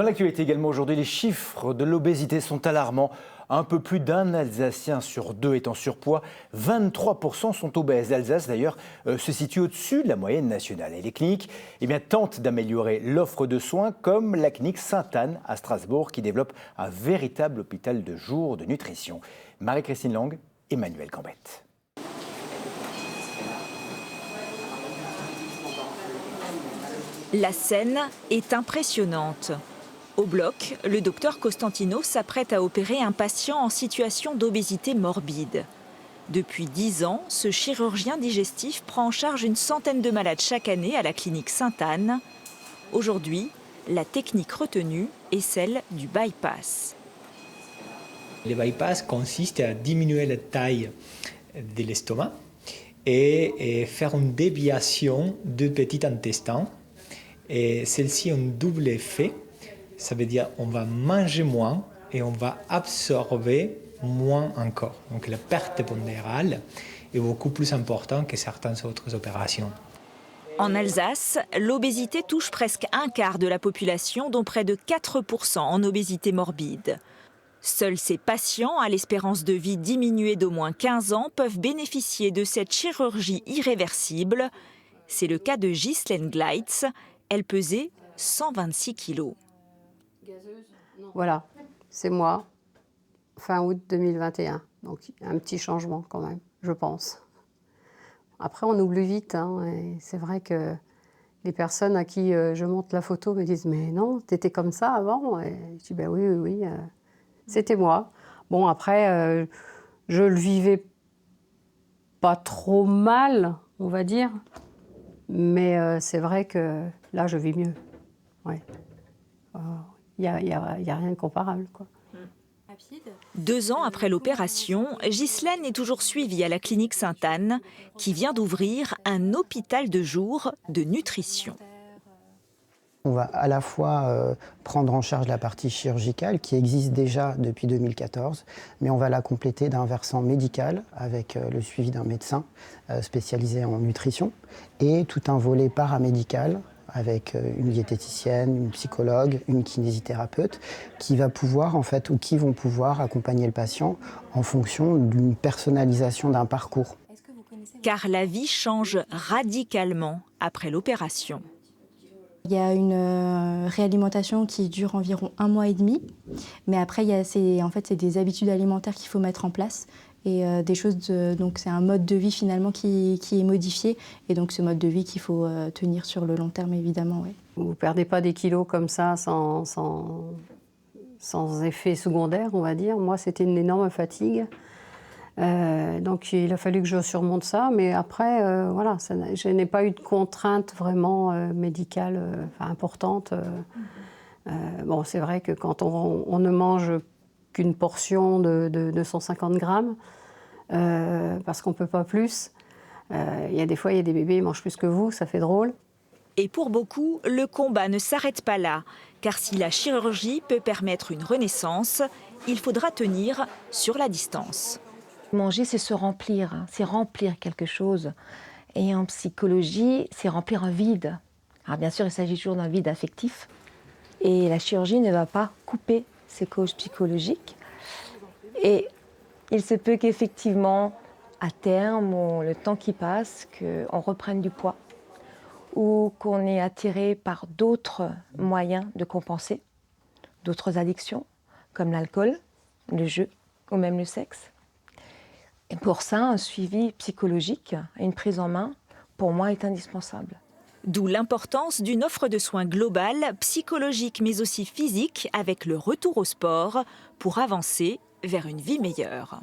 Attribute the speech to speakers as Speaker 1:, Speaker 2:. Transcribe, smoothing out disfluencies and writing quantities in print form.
Speaker 1: Dans l'actualité également aujourd'hui, les chiffres de l'obésité sont alarmants. Un peu plus d'un Alsacien sur deux est en surpoids, 23% sont obèses. L'Alsace d'ailleurs se situe au-dessus de la moyenne nationale. Et les cliniques tentent d'améliorer l'offre de soins comme la clinique Sainte-Anne à Strasbourg qui développe un véritable hôpital de jour de nutrition. Marie-Christine Lang, Emmanuel Cambette.
Speaker 2: La scène est impressionnante. Au bloc, le docteur Costantino s'apprête à opérer un patient en situation d'obésité morbide. Depuis 10 ans, ce chirurgien digestif prend en charge une centaine de malades chaque année à la clinique Sainte-Anne. Aujourd'hui, la technique retenue est celle du bypass.
Speaker 3: Le bypass consiste à diminuer la taille de l'estomac et faire une déviation du petit intestin. Et celle-ci a un double effet. Ça veut dire qu'on va manger moins et on va absorber moins encore. Donc la perte pondérale est beaucoup plus importante que certaines autres opérations.
Speaker 2: En Alsace, l'obésité touche presque un quart de la population, dont près de 4% en obésité morbide. Seuls ces patients, à l'espérance de vie diminuée d'au moins 15 ans, peuvent bénéficier de cette chirurgie irréversible. C'est le cas de Ghislaine Gleitz. Elle pesait 126 kilos.
Speaker 4: Voilà, c'est moi, fin août 2021. Donc un petit changement quand même, je pense. Après, on oublie vite. Et c'est vrai que les personnes à qui je montre la photo me disent « Mais non, t'étais comme ça avant ?» Et je dis « Ben oui, c'était moi. » Bon, après, je le vivais pas trop mal, on va dire. Mais c'est vrai que là, je vis mieux. Ouais. Il n'y a rien de comparable, quoi.
Speaker 2: 2 ans après l'opération, Ghislaine est toujours suivie à la clinique Sainte-Anne, qui vient d'ouvrir un hôpital de jour de nutrition.
Speaker 5: On va à la fois prendre en charge la partie chirurgicale qui existe déjà depuis 2014, mais on va la compléter d'un versant médical avec le suivi d'un médecin spécialisé en nutrition et tout un volet paramédical avec une diététicienne, une psychologue, une kinésithérapeute qui va pouvoir ou qui vont pouvoir accompagner le patient en fonction d'une personnalisation d'un parcours.
Speaker 2: Car la vie change radicalement après l'opération.
Speaker 6: Il y a une réalimentation qui dure environ 1 mois et demi, mais après c'est des habitudes alimentaires qu'il faut mettre en place et des choses donc c'est un mode de vie finalement qui est modifié et donc ce mode de vie qu'il faut tenir sur le long terme évidemment. Ouais.
Speaker 4: Vous ne perdez pas des kilos comme ça sans effet secondaire, on va dire. Moi, c'était une énorme fatigue. Donc il a fallu que je surmonte ça, mais après, voilà, je n'ai pas eu de contrainte vraiment médicale importante. Bon, c'est vrai que quand on ne mange qu'une portion de 150 grammes, parce qu'on ne peut pas plus, il y a des fois, il y a des bébés qui mangent plus que vous, ça fait drôle.
Speaker 2: Et pour beaucoup, le combat ne s'arrête pas là, car si la chirurgie peut permettre une renaissance, il faudra tenir sur la distance.
Speaker 7: Manger, c'est se remplir, c'est remplir quelque chose. Et en psychologie, c'est remplir un vide. Alors bien sûr, il s'agit toujours d'un vide affectif. Et la chirurgie ne va pas couper ces causes psychologiques. Et il se peut qu'effectivement, à terme, ou le temps qui passe, qu'on reprenne du poids ou qu'on est attiré par d'autres moyens de compenser, d'autres addictions, comme l'alcool, le jeu ou même le sexe. Et pour ça, un suivi psychologique et une prise en main, pour moi, est indispensable.
Speaker 2: D'où l'importance d'une offre de soins globale, psychologique mais aussi physique, avec le retour au sport, pour avancer vers une vie meilleure.